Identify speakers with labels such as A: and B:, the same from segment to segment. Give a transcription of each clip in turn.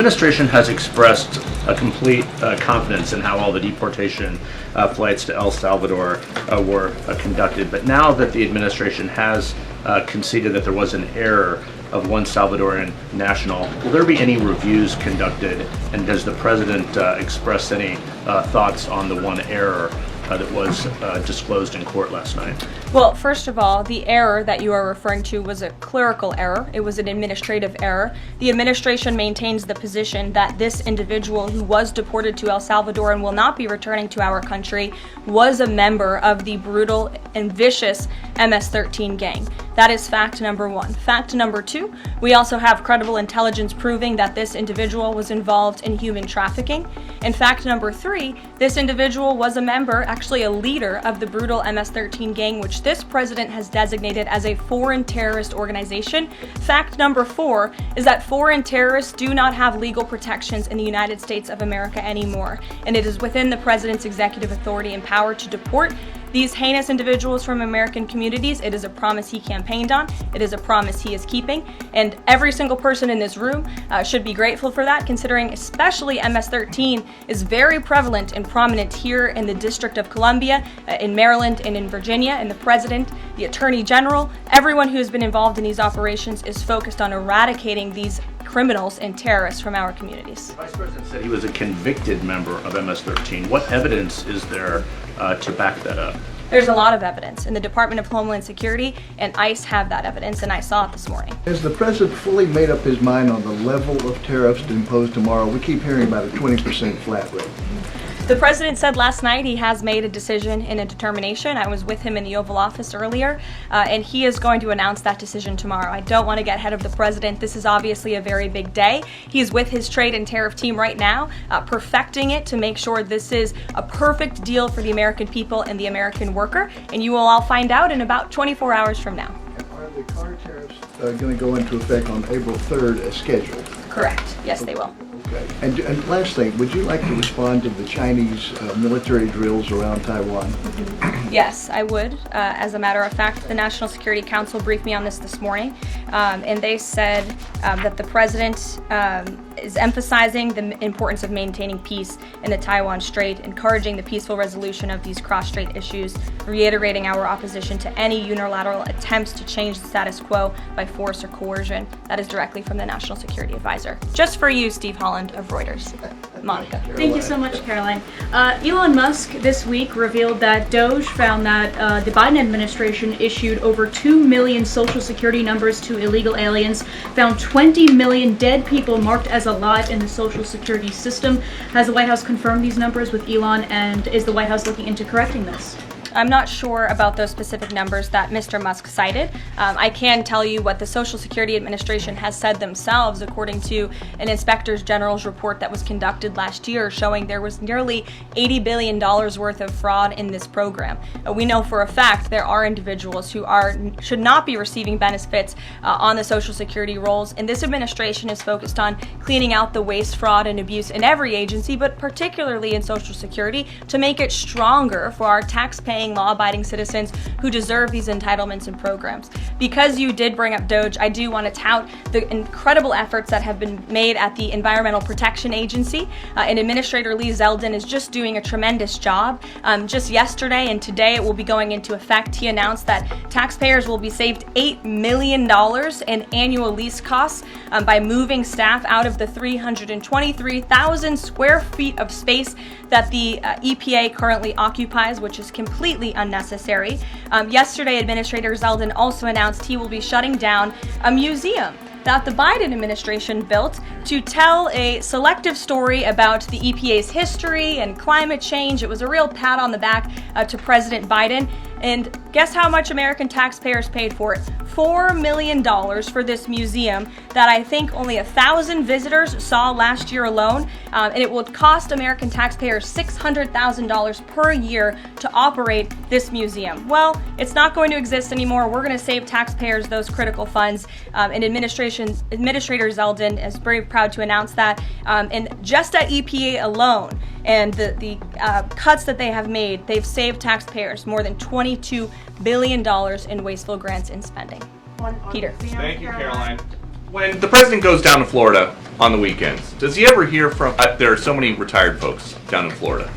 A: Administration has expressed a complete confidence in how all the deportation flights to El Salvador were conducted, but now that the administration has conceded that there was an error of one Salvadoran national, will there be any reviews conducted, and does the president express any thoughts on the one error that was disclosed in court last night?
B: Well, first of all, the error that you are referring to was a clerical error. It was an administrative error. The administration maintains the position that this individual who was deported to El Salvador and will not be returning to our country was a member of the brutal and vicious MS-13 gang. That is fact number one. Fact number two, we also have credible intelligence proving that this individual was involved in human trafficking. And fact number three, this individual was a member, actually a leader of the brutal MS-13 gang, which this president has designated as a foreign terrorist organization. Fact number four is that foreign terrorists do not have legal protections in the United States of America anymore, and it is within the president's executive authority and power to deport these heinous individuals from American communities. It is a promise he campaigned on. It is a promise he is keeping. And every single person in this room should be grateful for that, considering especially MS-13 is very prevalent and prominent here in the District of Columbia, in Maryland, and in Virginia. And the president, the attorney general, everyone who has been involved in these operations is focused on eradicating these criminals and terrorists from our communities.
A: The Vice President said he was a convicted member of MS-13. What evidence is there to back that up?
B: There's a lot of evidence, and the Department of Homeland Security and ICE have that evidence, and I saw it this morning.
C: Has the president fully made up his mind on the level of tariffs to impose tomorrow? We keep hearing about a 20% flat rate.
B: The president said last night he has made a decision and a determination. I was with him in the Oval Office earlier, and he is going to announce that decision tomorrow. I don't want to get ahead of the president. This is obviously a very big day. He's with his trade and tariff team right now, perfecting it to make sure this is a perfect deal for the American people and the American worker, and you will all find out in about 24 hours from now.
C: Are the car tariffs going to go into effect on April 3rd as scheduled?
B: Correct. Yes, they will.
C: Okay. And last thing, would you like to respond to the Chinese military drills around Taiwan?
B: Yes, I would. As a matter of fact, the National Security Council briefed me on this morning, and they said that the president is emphasizing the importance of maintaining peace in the Taiwan Strait, encouraging the peaceful resolution of these cross-strait issues, reiterating our opposition to any unilateral attempts to change the status quo by force or coercion. That is directly from the National Security Advisor. Just for you, Steve Holland of Reuters. Monica.
D: Thank you so much, Karoline. Elon Musk this week revealed that Doge found that the Biden administration issued over 2 million social security numbers to illegal aliens, found 20 million dead people marked as alive in the social security system. Has the White House confirmed these numbers with Elon, and is the White House looking into correcting this?
B: I'm not sure about those specific numbers that Mr. Musk cited. I can tell you what the Social Security Administration has said themselves, according to an Inspector General's report that was conducted last year, showing there was nearly $80 billion worth of fraud in this program. We know for a fact there are individuals who should not be receiving benefits on the Social Security rolls, and this administration is focused on cleaning out the waste, fraud, and abuse in every agency, but particularly in Social Security, to make it stronger for our tax-paying, law-abiding citizens who deserve these entitlements and programs. Because you did bring up Doge, I do want to tout the incredible efforts that have been made at the Environmental Protection Agency, and Administrator Lee Zeldin is just doing a tremendous job. Just yesterday and today it will be going into effect. He announced that taxpayers will be saved $8 million in annual lease costs by moving staff out of the 323,000 square feet of space that the EPA currently occupies, which is completely unnecessary. Yesterday, Administrator Zeldin also announced he will be shutting down a museum that the Biden administration built to tell a selective story about the EPA's history and climate change. It was a real pat on the back to President Biden. And guess how much American taxpayers paid for it? $4 million for this museum that I think only 1,000 visitors saw last year alone. And it will cost American taxpayers $600,000 per year to operate this museum. Well, it's not going to exist anymore. We're going to save taxpayers those critical funds. And Administrator Zeldin is very proud to announce that. And just at EPA alone, and the cuts that they have made, they've saved taxpayers more than $22 billion in wasteful grants and spending. Peter.
E: Thank you, Karoline. When the president goes down to Florida on the weekends, does he ever hear from, there are so many retired folks down in Florida,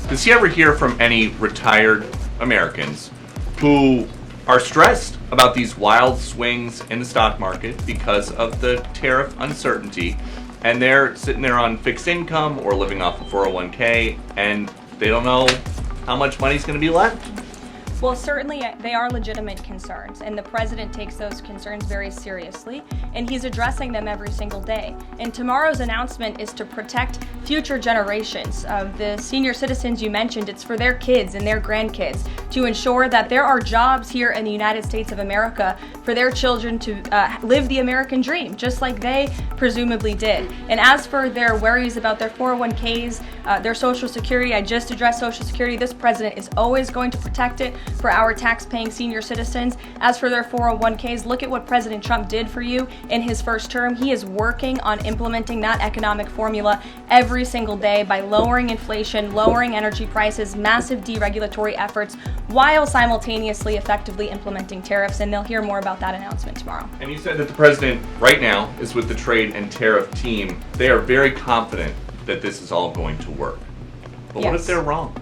E: does he ever hear from any retired Americans who are stressed about these wild swings in the stock market because of the tariff uncertainty, and they're sitting there on fixed income or living off a 401k, and they don't know how much money's going to be left?
B: Well, certainly they are legitimate concerns, and the president takes those concerns very seriously, and he's addressing them every single day. And tomorrow's announcement is to protect future generations of the senior citizens you mentioned. It's for their kids and their grandkids to ensure that there are jobs here in the United States of America for their children to live the American dream, just like they presumably did. And as for their worries about their 401ks, their Social Security, I just addressed Social Security. This president is always going to protect it for our tax-paying senior citizens. As for their 401ks, look at what President Trump did for you in his first term. He is working on implementing that economic formula every single day by lowering inflation, lowering energy prices, massive deregulatory efforts, while simultaneously effectively implementing tariffs, and they'll hear more about that announcement tomorrow.
E: And you said that the president right now is with the trade and tariff team. They are very confident that this is all going to work. But what if
B: Yes.
E: they're wrong?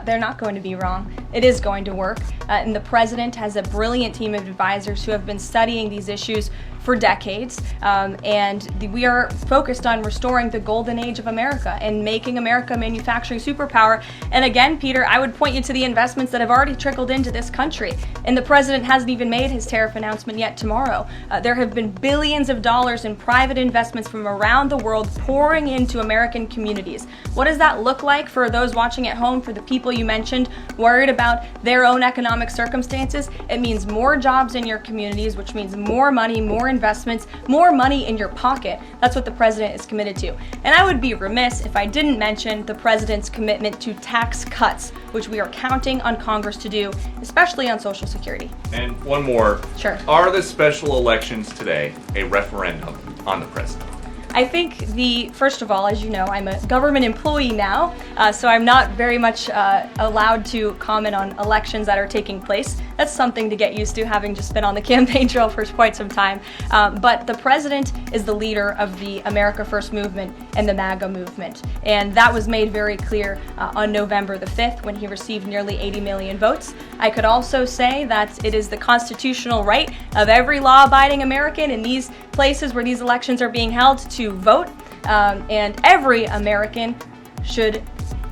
B: They're not going to be wrong. It is going to work. And the president has a brilliant team of advisors who have been studying these issues for decades. We are focused on restoring the golden age of America and making America a manufacturing superpower. And again, Peter, I would point you to the investments that have already trickled into this country. And the president hasn't even made his tariff announcement yet tomorrow. There have been billions of dollars in private investments from around the world pouring into American communities. What does that look like for those watching at home, for the people you mentioned worried about their own economic circumstances? It means more jobs in your communities, which means more money, more investments, more money in your pocket. That's what the president is committed to. And I would be remiss if I didn't mention the president's commitment to tax cuts, which we are counting on Congress to do, especially on Social Security.
E: And one more.
B: Sure.
E: Are the special elections today a referendum on the president?
B: I think first of all, as you know, I'm a government employee now, so I'm not very much allowed to comment on elections that are taking place. That's something to get used to, having just been on the campaign trail for quite some time. But the president is the leader of the America First movement and the MAGA movement. And that was made very clear on November the 5th when he received nearly 80 million votes. I could also say that it is the constitutional right of every law-abiding American in these places where these elections are being held to vote, and every American should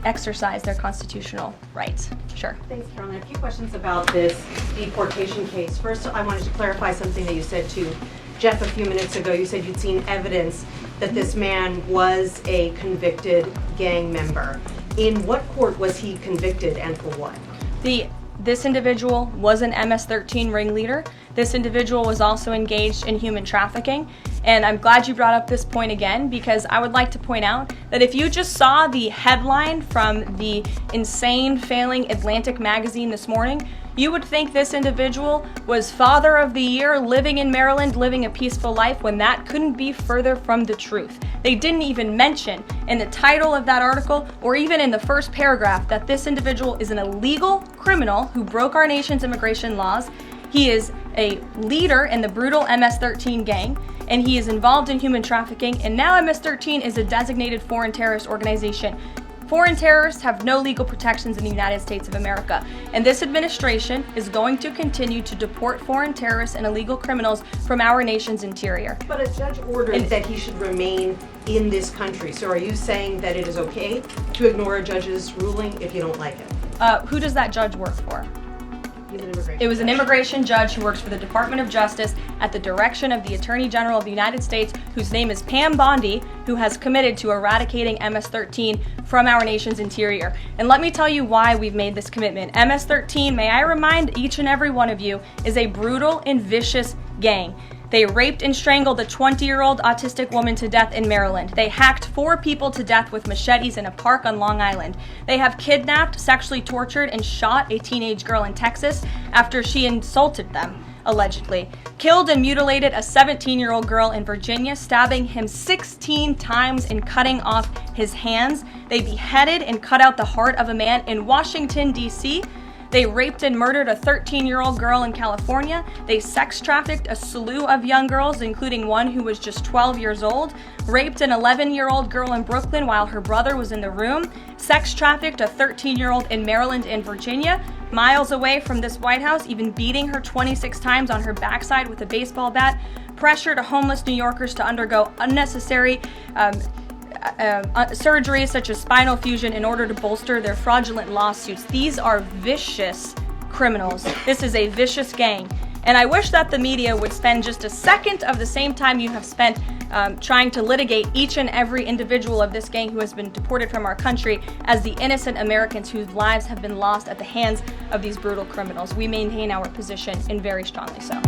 B: exercise their constitutional rights. Sure.
F: Thanks, Karoline. A few questions about this deportation case. First, I wanted to clarify something that you said to Jeff a few minutes ago. You said you'd seen evidence that this man was a convicted gang member. In what court was he convicted and for what?
B: This individual was an MS-13 ringleader. This individual was also engaged in human trafficking. And I'm glad you brought up this point again, because I would like to point out that if you just saw the headline from the insane, failing Atlantic magazine this morning, you would think this individual was Father of the Year, living in Maryland, living a peaceful life, when that couldn't be further from the truth. They didn't even mention in the title of that article, or even in the first paragraph, that this individual is an illegal criminal who broke our nation's immigration laws. He is a leader in the brutal MS-13 gang, and he is involved in human trafficking, and now MS-13 is a designated foreign terrorist organization. Foreign terrorists have no legal protections in the United States of America, and this administration is going to continue to deport foreign terrorists and illegal criminals from our nation's interior.
F: But a judge ordered that he should remain in this country. So are you saying that it is okay to ignore a judge's ruling if you don't like it?
B: Who does that judge work for?
F: He's an immigration
B: It was an
F: judge.
B: immigration judge who works for the Department of Justice at the direction of the Attorney General of the United States, whose name is Pam Bondi, who has committed to eradicating MS-13 from our nation's interior. And let me tell you why we've made this commitment. MS-13, may I remind each and every one of you, is a brutal and vicious gang. They raped and strangled a 20-year-old autistic woman to death in Maryland. They hacked 4 people to death with machetes in a park on Long Island. They have kidnapped, sexually tortured, and shot a teenage girl in Texas after she insulted them, allegedly. Killed and mutilated a 17-year-old girl in Virginia, stabbing him 16 times and cutting off his hands. They beheaded and cut out the heart of a man in Washington, D.C. They raped and murdered a 13-year-old girl in California. They sex trafficked a slew of young girls, including one who was just 12 years old. Raped an 11-year-old girl in Brooklyn while her brother was in the room. Sex trafficked a 13-year-old in Maryland and Virginia, miles away from this White House, even beating her 26 times on her backside with a baseball bat. Pressured homeless New Yorkers to undergo unnecessary surgeries such as spinal fusion in order to bolster their fraudulent lawsuits. These are vicious criminals. This is a vicious gang. And I wish that the media would spend just a second of the same time you have spent trying to litigate each and every individual of this gang who has been deported from our country as the innocent Americans whose lives have been lost at the hands of these brutal criminals. We maintain our position, and very strongly so.